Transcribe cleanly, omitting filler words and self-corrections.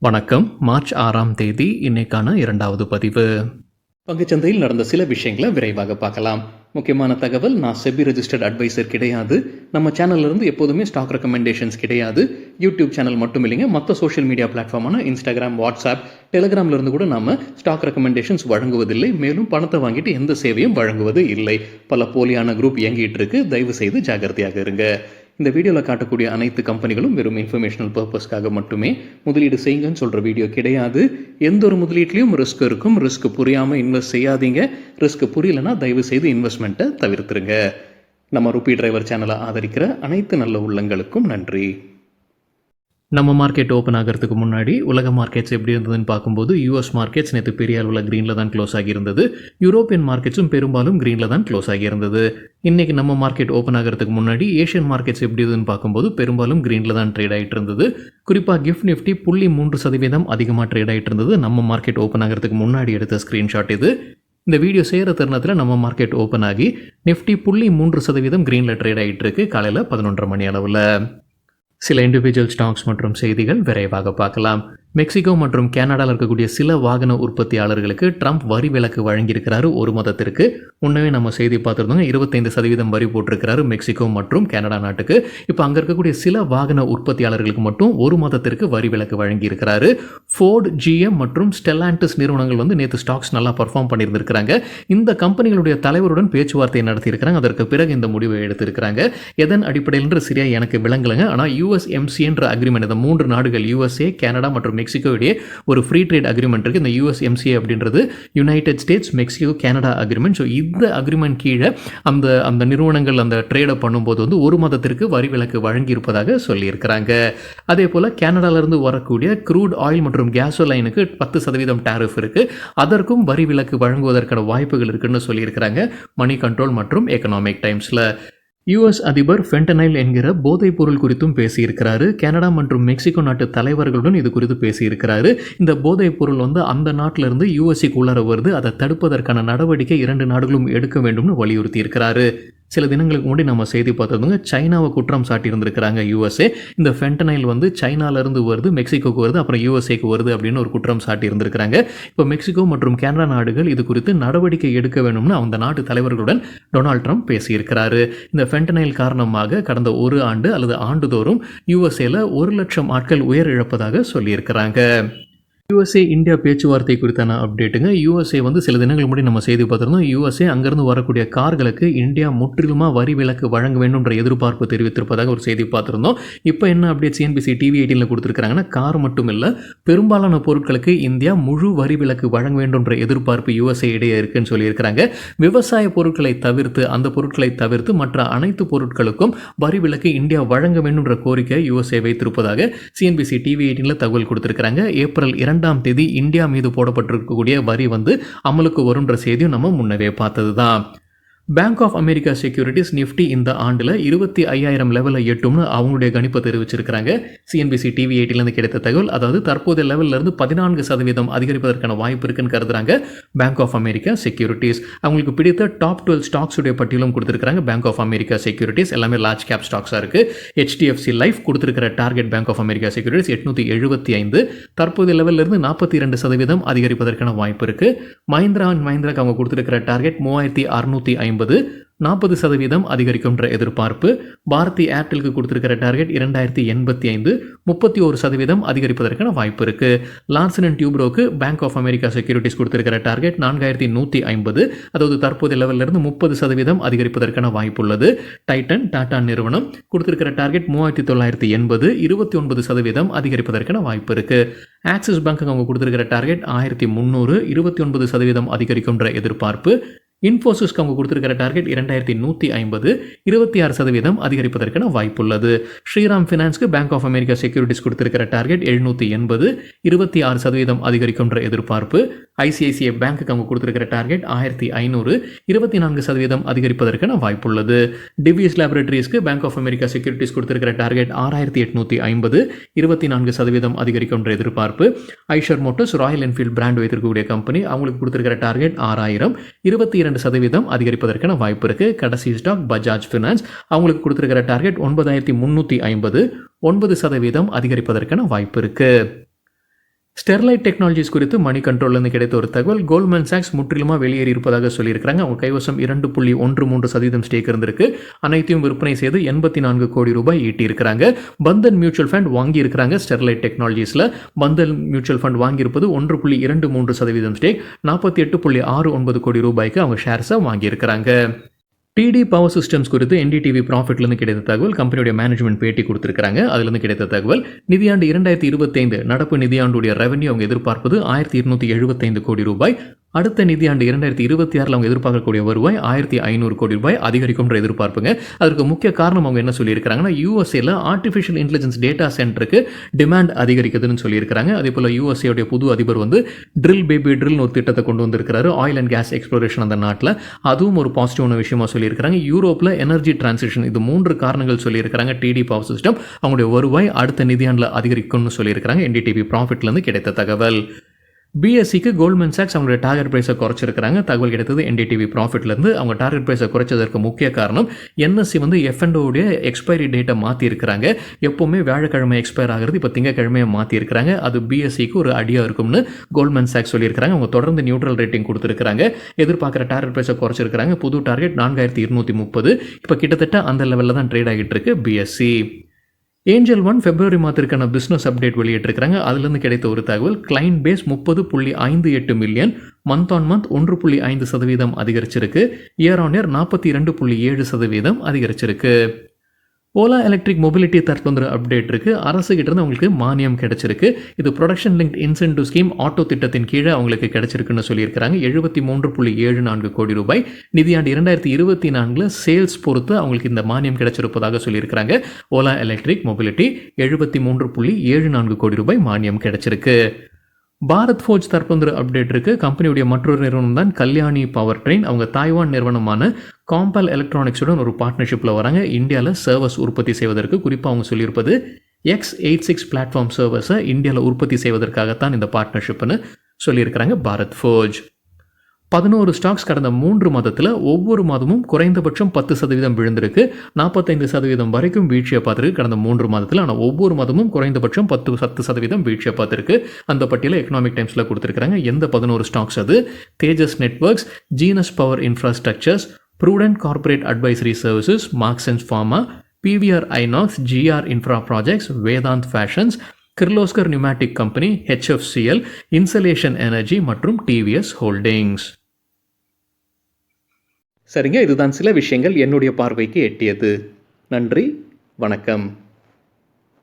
வணக்கம். மார்ச் 6ஆம் தேதி இன்னைக்கான 2வது பதிவு. பங்குச்சந்தையில் நடந்த சில விஷயங்களை விரைவாக பார்க்கலாம். முக்கியமான தகவல், நான் செபி ரெஜிஸ்டர்ட் அட்வைசர் கிடையாது. நம்ம சேனல்ல இருந்து எப்போதுமே ஸ்டாக் ரெக்கமெண்டேஷன்ஸ் கிடையாது. யூடியூப் சேனல் மட்டும் இல்லைங்க, மற்ற சோஷியல் மீடியா பிளாட்ஃபார்மான இன்ஸ்டாகிராம், வாட்ஸ்அப், டெலிகிராம்ல இருந்து கூட நம்ம ஸ்டாக் ரெக்கமெண்டேஷன்ஸ் வழங்குவதில்லை. மேலும் பணத்தை வாங்கிட்டு எந்த சேவையும் வழங்குவது இல்லை. பல போலியான குரூப் இயங்கிட்டு இருக்கு. தயவு செய்து ஜாகிரதையாக இருங்க. இந்த வீடியோவில் காட்டக்கூடிய அனைத்து கம்பெனிகளும் வெறும் இன்ஃபர்மேஷனல் பர்பஸ்க்காக மட்டுமே முதலீடு செய்யுங்கன்னு சொல்கிற வீடியோ கிடையாது. எந்த ஒரு முதலீட்லையும் ரிஸ்க் இருக்கும். ரிஸ்க் புரியாமல் இன்வெஸ்ட் செய்யாதீங்க. ரிஸ்க் புரியலன்னா தயவு செய்து இன்வெஸ்ட்மெண்ட்டை தவிர்த்துருங்க. நம்ம ருபி டிரைவர் சேனலை ஆதரிக்கிற அனைத்து நல்ல உள்ளங்களுக்கும் நன்றி. நம்ம மார்க்கெட் ஓப்பன் ஆகிறதுக்கு முன்னாடி உலக மார்க்கெட்ஸ் எப்படி இருந்ததுன்னு பார்க்கும்போது யூஎஸ் மார்க்கெட்ஸ் நேற்று பெரிய அளவில் க்ரீனில் தான் க்ளோஸ் ஆகியிருந்தது. யூரோப்பியன் மார்க்கெட்ஸும் பெரும்பாலும் க்ரீனில் தான் க்ளோஸ் ஆகியிருந்தது. இன்றைக்கி நம்ம மார்க்கெட் ஓப்பன் ஆகிறதுக்கு முன்னாடி ஏஷியன் மார்க்கெட்ஸ் எப்படி இருந்ததுன்னு பார்க்கும்போது பெரும்பாலும் க்ரீனில் தான் ட்ரேட் ஆகிட்டு இருந்தது. குறிப்பாக கிஃப்ட் நிஃப்டி 0.3% அதிகமாக ட்ரேட் ஆகிட்டு இருந்தது. நம்ம மார்க்கெட் ஓப்பன் ஆகிறதுக்கு முன்னாடி எடுத்த ஸ்க்ரீன்ஷாட் இது. இந்த வீடியோ செய்கிற தருணத்தில் நம்ம மார்க்கெட் ஓப்பன் ஆகி நிஃப்டி 0.3% க்ரீனில் ட்ரேட் ஆகிட்டு இருக்கு காலையில் 11:30 மணி அளவில். சில இண்டிவிஜுவல் ஸ்டாக்ஸ் மற்றும் செய்திகள் விரைவாக பார்க்கலாம். மெக்சிகோ மற்றும் கனடாவில் இருக்கக்கூடிய சில வாகன உற்பத்தியாளர்களுக்கு ட்ரம்ப் வரி விலக்கு வழங்கியிருக்கிறாரு ஒரு மாதத்திற்கு. முன்னவே நம்ம செய்தி பார்த்துருந்தோங்க, 25% வரி போட்டிருக்கிறாரு மெக்சிகோ மற்றும் கனடா நாட்டுக்கு. இப்போ அங்கே இருக்கக்கூடிய சில வாகன உற்பத்தியாளர்களுக்கு மட்டும் ஒரு மாதத்திற்கு வரி விலக்கு வழங்கியிருக்கிறாரு. ஃபோர்டு, ஜிஎம் மற்றும் ஸ்டெல்லாண்டிஸ் நிறுவனங்கள் நேற்று ஸ்டாக்ஸ் நல்லா பர்ஃபார்ம் பண்ணியிருந்திருக்கிறாங்க. இந்த கம்பெனிகளுடைய தலைவருடன் பேச்சுவார்த்தை நடத்தியிருக்கிறாங்க. அதற்கு பிறகு இந்த முடிவை எடுத்திருக்கிறாங்க. எதன் அடிப்படையில் சரியா எனக்கு விளங்கலைங்க. ஆனால் USMCA அக்ரிமெண்ட், இந்த 3 நாடுகள் USA, கனடா மற்றும் மெக்சிகோ இடையே ஒரு ஃப்ரீ ட்ரேட் அக்ரிமெண்ட் இருக்குது. இந்த USMCA அப்படின்றது United states Mexico Canada agreement. So இந்த அக்ரிமெண்ட் கீழே அந்த நிறுவனங்கள் அந்த ட்ரேடை பண்ணும்போது ஒரு மாதத்திற்கு வரி விலக்கு வழங்கியிருப்பதாக சொல்லியிருக்கிறாங்க. அதே போல் கனடாவிலிருந்து வரக்கூடிய க்ரூட் ஆயில் மற்றும் கேசோலைனுக்கு 10% டேரிஃப் இருக்குது. அதற்கும் வரி விலக்கு வழங்குவதற்கான வாய்ப்புகள் இருக்குன்னு சொல்லியிருக்கிறாங்க மணி கண்ட்ரோல் மற்றும் எக்கனாமிக் டைம்ஸில். US அதிபர் ஃபென்டனைல் என்கிற போதைப் பொருள் குறித்தும் பேசியிருக்கிறாரு. கனடா மற்றும் மெக்சிகோ நாட்டு தலைவர்களுடன் இது குறித்து பேசியிருக்கிறாரு. இந்த போதைப் பொருள் அந்த நாட்டிலிருந்து USக்கு உள்ளார வருது. அதை தடுப்பதற்கான நடவடிக்கை 2 நாடுகளும் எடுக்க வேண்டும்னு வலியுறுத்தி இருக்கிறாரு. சில தினங்களுக்கு முன்னாடி நம்ம செய்தி பார்த்ததுங்க, சைனாவை குற்றம் சாட்டி இருந்திருக்கிறாங்க USA. இந்த ஃபென்டனைல் சைனாவிலிருந்து வருது, மெக்சிகோக்கு வருது, அப்புறம் USAக்கு வருது அப்படின்னு ஒரு குற்றம் சாட்டி இருந்திருக்கிறாங்க. இப்போ மெக்சிகோ மற்றும் கனடா நாடுகள் இது குறித்து நடவடிக்கை எடுக்க வேணும்னு அந்த நாட்டு தலைவர்களுடன் டொனால்ட் ட்ரம்ப் பேசியிருக்கிறாரு. இந்த ஃபென்டனைல் காரணமாக கடந்த ஒரு ஆண்டு அல்லது ஆண்டுதோறும் USAல 1 லட்சம் ஆட்கள் உயிரிழப்பதாக சொல்லியிருக்கிறாங்க. USA இந்தியா பேச்சுவார்த்தை குறித்தான அப்டேட்டுங்க. USA சில தினங்கள் முன்னாடி நம்ம செய்தி பார்த்துருந்தோம். USA அங்கேருந்து வரக்கூடிய கார்களுக்கு இந்தியா முற்றிலுமாக வரி விலக்கு வழங்க வேண்டும்ன்ற எதிர்பார்ப்பு தெரிவித்திருப்பதாக ஒரு செய்தி பார்த்துருந்தோம். இப்போ என்ன அப்டேட் CNBC TV 18 கொடுத்துருக்காங்கன்னா, கார் மட்டும் இல்லை, பெரும்பாலான பொருட்களுக்கு இந்தியா முழு வரி விலக்கு வழங்க வேண்டும்ன்ற எதிர்பார்ப்பு USA இடையே இருக்குன்னு சொல்லியிருக்கிறாங்க. விவசாய பொருட்களை தவிர்த்து மற்ற அனைத்து பொருட்களுக்கும் வரி விலக்கு இந்தியா வழங்க வேண்டும்ன்ற கோரிக்கை USA வைத்திருப்பதாக CNBC TV 18 தகவல் கொடுத்துருக்காங்க. ஏப்ரல் 2ஆம் தேதி இந்தியா மீது போடப்பட்டிருக்கக்கூடிய வரி அமலுக்கு வரும்ன்ற செய்தியும் நம்ம முன்னவே பார்த்தது தான். Bank of America securities Nifty இந்த ஆண்டில் 25,000 லெவலில் எட்டும்னு அவங்களுடைய கணிப்பை தெரிவிச்சிருக்கிறாங்க. CNBC TV 18 கிடைத்த தகவல். அதாவது தற்போதைய லெவலிருந்து 14% அதிகரிப்பதற்கான வாய்ப்பு இருக்குன்னு கருதுறாங்க பேங்க் ஆஃப் அமெரிக்கா செக்யூரிட்டிஸ். அவங்களுக்கு பிடித்த டாப் 12 ஸ்டாக்ஸ் உடைய பட்டியலும் கொடுத்துருக்காங்க பேங்க் ஆஃப் அமெரிக்கா செக்யூரிட்டிஸ். எல்லாமே லார்ஜ் கேப் ஸ்டாக்ஸாக இருக்குது. HDFC லைஃப் கொடுத்துருக்கிற target bank of America securities 875. தற்போதைய லெவலிருந்து 42% அதிகரிப்பதற்கான வாய்ப்பு இருக்குது. மஹிந்திரா அண்ட் மஹிந்திராக்கு அவங்க கொடுத்துருக்கிற டார்கெட் 3650, 40% அதிகரிக்கும்ன்ற எதிர்பார்ப்பு. பாரதி ஏர்டெலுக்கு கொடுத்திருக்கிற டார்கெட் 2085, 31% அதிகரிப்பதற்கான வாய்ப்பு இருக்கு. லார்சன் அண்ட் டியூப்ரோக்கு பேங்க் ஆஃப் அமெரிக்கா செக்யூரிட்டிஸ் கொடுத்திருக்கிற டார்கெட் 4150, அதாவது தற்போதைய லெவலில் இருந்து 30% அதிகரிப்பதற்கான வாய்ப்பு உள்ளது. டைட்டன் டாடா நிறுவனம் கொடுத்திருக்கிற டார்கெட் 3980, 29% அதிகரிப்பதற்கான வாய்ப்பு இருக்கு. ஆக்சிஸ் பேங்க் அவங்க கொடுத்திருக்கிற டார்கெட் 1300, 29% அதிகரிக்கும்ன்ற எதிர்பார்ப்பு. இன்ஃபோசிஸ்க்கு அவங்க கொடுத்துருக்கிற டார்கெட் 2150, 26% அதிகரிப்பதற்கான வாய்ப்புள்ளது. ஸ்ரீராம் ஃபினான்ஸ்க்கு பேங்க் ஆஃப் அமெரிக்கா செக்யூரிட்டிஸ் கொடுத்துருக்கிற டார்கெட் 780, 26% அதிகரிக்கும்ன்ற எதிர்பார்ப்பு. ICICI பேங்க்கு அவங்க கொடுத்துருக்கிற டார்கெட் 1500, 24% அதிகரிப்பதற்கான வாய்ப்புள்ளது. டிவிஎஸ் லேபரேட்டரிஸ்க்கு பேங்க் ஆஃப் அமெரிக்கா செக்யூரிட்டிஸ் கொடுத்துருக்கிற டார்கெட் 6850, 24% அதிகரிக்கும்ன்ற எதிர்பார்ப்பு. Eicher motors royal Enfield brand வைத்திருக்கக்கூடிய கம்பெனி, அவங்களுக்கு கொடுத்துருக்கிற டார்கெட் 6000, 22% அதிகரிப்பதற்கான வாய்ப்பு இருக்கு. கடைசி ஸ்டாக் பஜாஜ் ஃபினான்ஸ், அவங்களுக்கு கொடுத்திருக்கிற டார்கெட் 9350, 9% அதிகரிப்பதற்கான வாய்ப்பு இருக்கு. ஸ்டெர்லைட் டெக்னாலஜிஸ் குறித்து மணி கண்ட்ரோல்லேருந்து கிடைத்த ஒரு தகவல், கோல்ட்மேன் சாக்ஸ் முற்றிலுமாக வெளியேறி இருப்பதாக சொல்லியிருக்கிறாங்க. அவங்க கைவசம் 2.13% ஸ்டேக் இருந்திருக்கு. அனைத்தையும் விற்பனை செய்து 84 கோடி ரூபாய் ஈட்டியிருக்கிறாங்க. பந்தன் மியூச்சுவல் ஃபண்ட் வாங்கியிருக்கிறாங்க ஸ்டெர்லைட் டெக்னாலஜிஸில். பந்தன் மியூச்சுவல் ஃபண்ட் வாங்கியிருப்பது 1.23% ஸ்டேக், 48.69 கோடி ரூபாய்க்கு அவங்க ஷேர்ஸை வாங்கியிருக்கிறாங்க. டிடி பவர் சிஸ்டம்ஸ் குறித்து என்டிடிவி ப்ராஃபிட்லேருந்து கிடைத்த தகவல், கம்பெனியுடைய மேனேஜ்மெண்ட் பேட்டி கொடுத்துருக்காங்க. அதுலேருந்து கிடைத்த தகவல், நிதியாண்டு 2025 நடப்பு நிதியாண்டுடைய ரெவன்யூ அவங்க எதிர்பார்ப்பது 1275 கோடி ரூபாய். அடுத்த நிதியாண்டு 2026 அவங்க எதிர்பார்க்கக்கூடிய வருவாய் 1500 கோடி ரூபாய் அதிகரிக்கும்ன்ற எதிர்பார்ப்புங்க. அதற்கு முக்கிய காரணம் அவங்க என்ன சொல்லியிருக்கிறாங்கன்னா, யூஎஸ்ஏல ஆர்டிஃபிஷியல் இன்டெலிஜென்ஸ் டேட்டா சென்டருக்கு டிமாண்ட் அதிகரிக்குதுன்னு சொல்லியிருக்கிறாங்க. அதே போல் யூஎஸ்ஏடைய புது அதிபர் ட்ரில் பேபி ட்ரில்னு ஒரு திட்டத்தை கொண்டு வந்திருக்கிறாரு, ஆயில் அண்ட் கேஸ் எக்ஸ்ப்ளோரேஷன் அந்த நாட்டில். அதுவும் ஒரு பாசிட்டிவான விஷயமா சொல்லியிருக்கிறாங்க. யூரோப்பில் எனர்ஜி டிரான்சிஷன், இது 3 காரணங்கள் சொல்லியிருக்கிறாங்க. டிடி பவர் சிஸ்டம் அவங்களுடைய வருவாய் அடுத்த நிதியாண்டில் அதிகரிக்கும்னு சொல்லியிருக்கிறாங்க. என்டிடிவி ப்ராஃபிட்லேருந்து கிடைத்த தகவல். பிஎஸ்சிக்கு கோல்ட்மேன் சாக்ஸ் அவங்களுடைய டார்கெட் ப்ரைஸை குறைச்சிருக்கிறாங்க. தகவல் கிடைத்தது என்டிடிவி ப்ராஃபிட்லேருந்து. அவங்க டார்கெட் ப்ரைஸை குறைச்சதற்கு முக்கிய காரணம், என்எஸ்சி எஃப்என்டோடைய எக்ஸ்பைரி டேட்டை மாற்றிருக்கிறாங்க. எப்போவுமே வியாழக்கிழமை எக்ஸ்பயர் ஆகிறது, இப்போ திங்கக்கிழமையை மாற்றிருக்கிறாங்க. அது பிஎஸ்சிக்கு ஒரு அடியாக இருக்கும்னு கோல்ட்மேன் சாக்ஸ் சொல்லியிருக்கிறாங்க. அவங்க தொடர்ந்து நியூட்ரல் ரேட்டிங் கொடுத்துருக்காங்க. எதிர்பார்க்குற டார்கெட் ப்ரைஸை குறைச்சிருக்கிறாங்க. புது டார்கெட் 4230. இப்போ கிட்டத்தட்ட அந்த லெவலில் தான் ட்ரேட் ஆகிட்டு இருக்கு பிஎஸ்சி. ஏஞ்சல் ஒன் பிப்ரவரி மாதத்திற்கான பிஸ்னஸ் அப்டேட் வெளியிட்டிருக்கிறாங்க. அதுலேருந்து கிடைத்த ஒரு தகவல், client base 30.58 million, month on month 1.5% அதிகரிச்சிருக்கு. இயர் ஆன் இயர் 42.7% அதிகரிச்சிருக்கு. ஓலா எலக்ட்ரிக் மொபிலிட்டி தற்போது அப்டேட் இருக்குது. அரசுகிட்ட இருந்து அவங்களுக்கு மானியம் கிடைச்சிருக்கு. இது production link incentive scheme auto திட்டத்தின் கீழே அவங்களுக்கு கிடைச்சிருக்குன்னு சொல்லியிருக்கிறாங்க. 73.74 கோடி ரூபாய். நிதியாண்டு 2024 சேல்ஸ் பொறுத்து அவங்களுக்கு இந்த மானியம் கிடைச்சிருப்பதாக சொல்லியிருக்கிறாங்க. ஓலா எலக்ட்ரிக் மொபிலிட்டி 73.74 கோடி ரூபாய் மானியம் கிடைச்சிருக்கு. பாரத் ஃபோர்ஜ் தற்போது அப்டேட் இருக்குது. கம்பெனியுடைய மற்றொரு நிறுவனம் தான் கல்யாணி பவர் ட்ரெயின். அவங்க தாய்வான் நிறுவனமான காம்பல் எலக்ட்ரானிக்ஸுடன் ஒரு பார்ட்னர்ஷிப்பில் வராங்க. இந்தியாவில் சர்வர்ஸ் உற்பத்தி செய்வதற்கு, குறிப்பாக அவங்க சொல்லியிருப்பது X86 பிளாட்ஃபார்ம் சர்வர்ஸை இந்தியாவில் உற்பத்தி செய்வதற்காகத்தான் இந்த பார்ட்னர்ஷிப்னு சொல்லியிருக்கிறாங்க பாரத் ஃபோர்ஜ். 11 ஸ்டாக்ஸ் கடந்த 3 மாதத்தில் ஒவ்வொரு மாதமும் குறைந்தபட்சம் 10% விழுந்திருக்கு. 45% வரைக்கும் வீழ்ச்சியை பார்த்துருக்கு கடந்த 3 மாதத்தில். ஆனால் ஒவ்வொரு மாதமும் குறைந்தபட்சம் 10% வீழ்ச்சியை பார்த்துருக்கு. அந்த பட்டியலை எக்கனாமிக் டைம்ஸில் கொடுத்துருக்காங்க. எந்த 11 ஸ்டாக்ஸ் அது? Tejas networks, Genus power infrastructures, prudent corporate advisory services, Marksans pharma, PVR INOX, GR infra projects, Vedant fashions, Kirloskar pneumatic company, HFCL, insulation energy மற்றும் டிவிஎஸ் ஹோல்டிங்ஸ். சரிங்க, இதுதான் சில விஷயங்கள் என்னுடைய பார்வைக்கு எட்டியது. நன்றி, வணக்கம்.